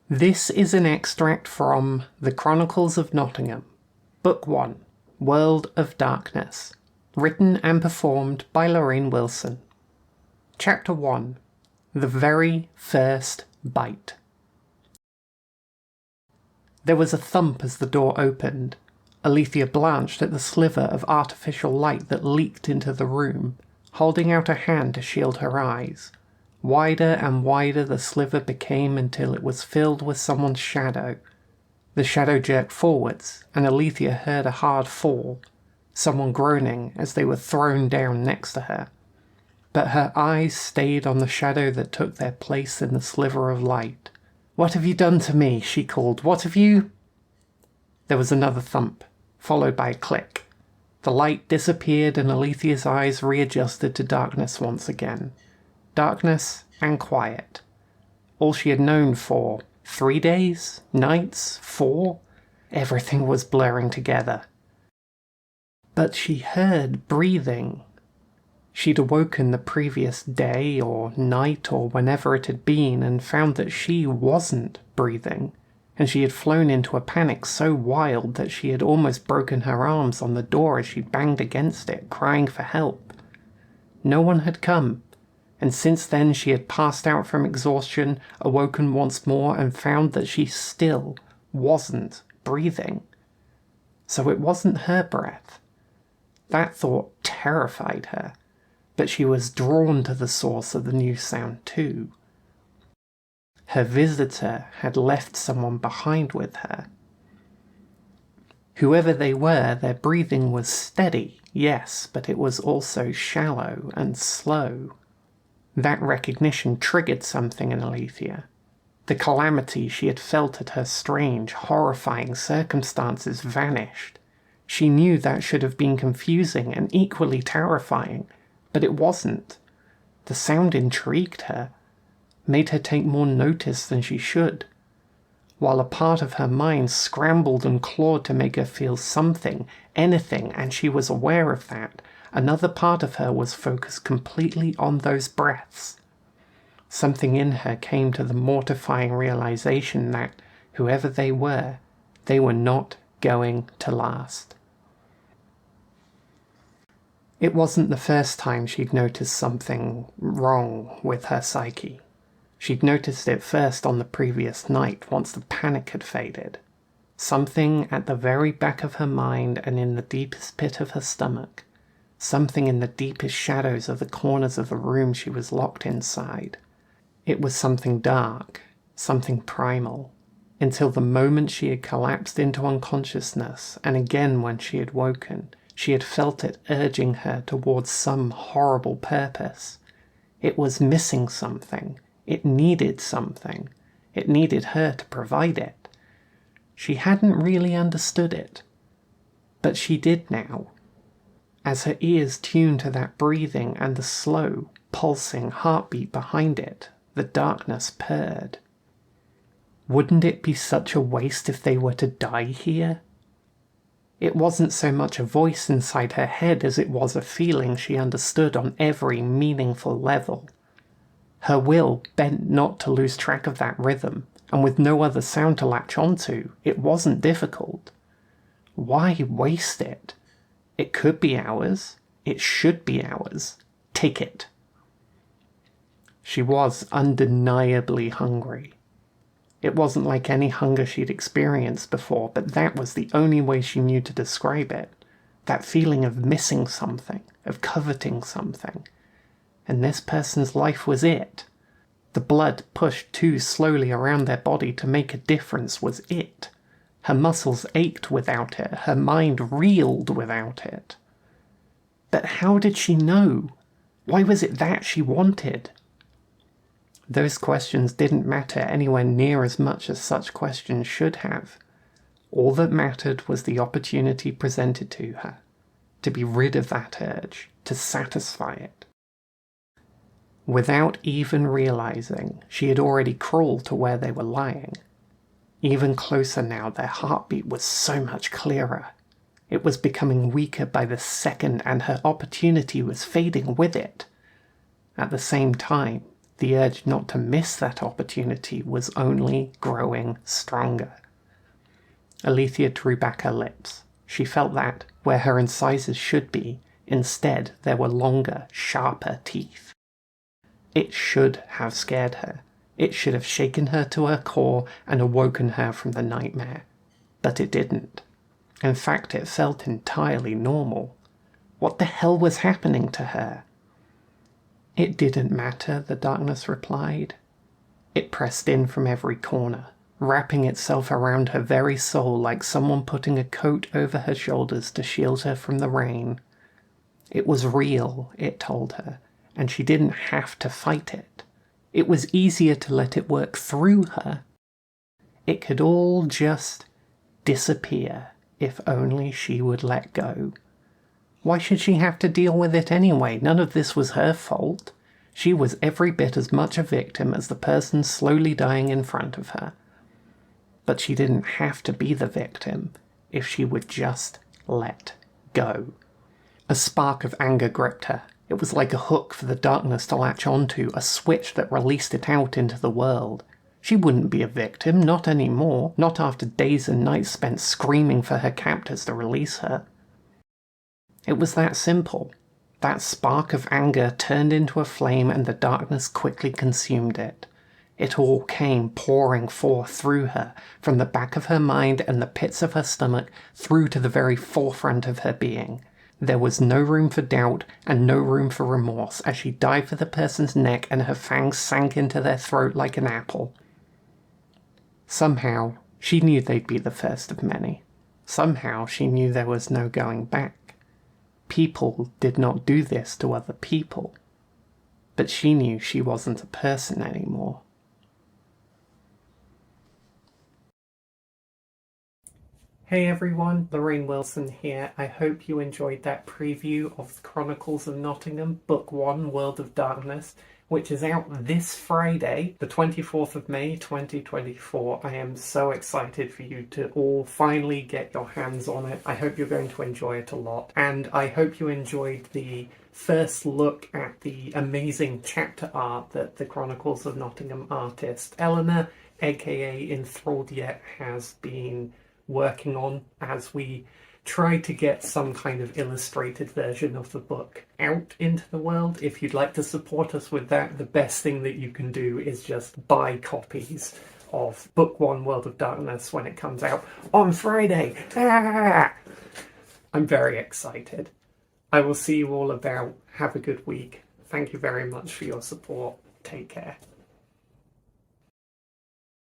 This is an extract from The Chronicles of Nottingham, Book 1, World of Darkness, written and performed by Lorraine Wilson. Chapter 1, The Very First Bite. There was a thump as the door opened. Alethea blanched at the sliver of artificial light that leaked into the room, holding out a hand to shield her eyes. Wider and wider the sliver became until it was filled with someone's shadow. The shadow jerked forwards, and Alethea heard a hard fall, someone groaning as they were thrown down next to her. But her eyes stayed on the shadow that took their place in the sliver of light. "What have you done to me?" she called. "What have you—" There was another thump, followed by a click. The light disappeared and Alethea's eyes readjusted to darkness once again. Darkness and quiet. All she had known for 3 days, nights, 4. Everything was blurring together. But she heard breathing. She'd awoken the previous day or night or whenever it had been and found that she wasn't breathing, and she had flown into a panic so wild that she had almost broken her arms on the door as she banged against it, crying for help. No one had come. And since then she had passed out from exhaustion, awoken once more, and found that she still wasn't breathing. So it wasn't her breath. That thought terrified her, but she was drawn to the source of the new sound too. Her visitor had left someone behind with her. Whoever they were, their breathing was steady, yes, but it was also shallow and slow. That recognition triggered something in Alethea. The calamity she had felt at her strange, horrifying circumstances vanished. She knew that should have been confusing and equally terrifying, but it wasn't. The sound intrigued her, made her take more notice than she should. While a part of her mind scrambled and clawed to make her feel something, anything, and she was aware of that, another part of her was focused completely on those breaths. Something in her came to the mortifying realization that, whoever they were not going to last. It wasn't the first time she'd noticed something wrong with her psyche. She'd noticed it first on the previous night, once the panic had faded. Something at the very back of her mind and in the deepest pit of her stomach. Something in the deepest shadows of the corners of the room she was locked inside. It was something dark, something primal, until the moment she had collapsed into unconsciousness, and again when she had woken, she had felt it urging her towards some horrible purpose. It was missing something. It needed something. It needed her to provide it. She hadn't really understood it, but she did now. As her ears tuned to that breathing and the slow, pulsing heartbeat behind it, the darkness purred. Wouldn't it be such a waste if they were to die here? It wasn't so much a voice inside her head as it was a feeling she understood on every meaningful level. Her will bent not to lose track of that rhythm, and with no other sound to latch onto, it wasn't difficult. Why waste it? It could be ours. It should be ours. Take it. She was undeniably hungry. It wasn't like any hunger she'd experienced before, but that was the only way she knew to describe it. That feeling of missing something, of coveting something. And this person's life was it. The blood pushed too slowly around their body to make a difference was it. Her muscles ached without it, her mind reeled without it. But how did she know? Why was it that she wanted? Those questions didn't matter anywhere near as much as such questions should have. All that mattered was the opportunity presented to her, to be rid of that urge, to satisfy it. Without even realizing, she had already crawled to where they were lying. Even closer now, their heartbeat was so much clearer. It was becoming weaker by the second, and her opportunity was fading with it. At the same time, The urge not to miss that opportunity was only growing stronger. Alethea drew back her lips. She felt that, where her incisors should be, instead there were longer, sharper teeth. It should have scared her. It should have shaken her to her core and awoken her from the nightmare. But it didn't. In fact, it felt entirely normal. What the hell was happening to her? It didn't matter, the darkness replied. It pressed in from every corner, wrapping itself around her very soul like someone putting a coat over her shoulders to shield her from the rain. It was real, it told her, and she didn't have to fight it. It was easier to let it work through her. It could all just disappear if only she would let go. Why should she have to deal with it anyway? None of this was her fault. She was every bit as much a victim as the person slowly dying in front of her. But she didn't have to be the victim if she would just let go. A spark of anger gripped her. It was like a hook for the darkness to latch onto, a switch that released it out into the world. She wouldn't be a victim, not anymore, not after days and nights spent screaming for her captors to release her. It was that simple. That spark of anger turned into a flame and the darkness quickly consumed it. It all came pouring forth through her, from the back of her mind and the pits of her stomach, through to the very forefront of her being. There was no room for doubt and no room for remorse as she dived for the person's neck and her fangs sank into their throat like an apple. Somehow, she knew they'd be the first of many. Somehow, she knew there was no going back. People did not do this to other people. But she knew she wasn't a person anymore. Hey everyone, Lorraine Wilson here. I hope you enjoyed that preview of the Chronicles of Nottingham, Book 1, World of Darkness, which is out this Friday, the 24th of May, 2024. I am so excited for you to all finally get your hands on it. I hope you're going to enjoy it a lot. And I hope you enjoyed the first look at the amazing chapter art that the Chronicles of Nottingham artist Eleanor, aka Enthralled Yet, has been working on as we try to get some kind of illustrated version of the book out into the world. If you'd like to support us with that, the best thing that you can do is just buy copies of Book 1 World of Darkness when it comes out on Friday. I'm very excited. I will see you all about. Have a good week. Thank you very much for your support. Take care.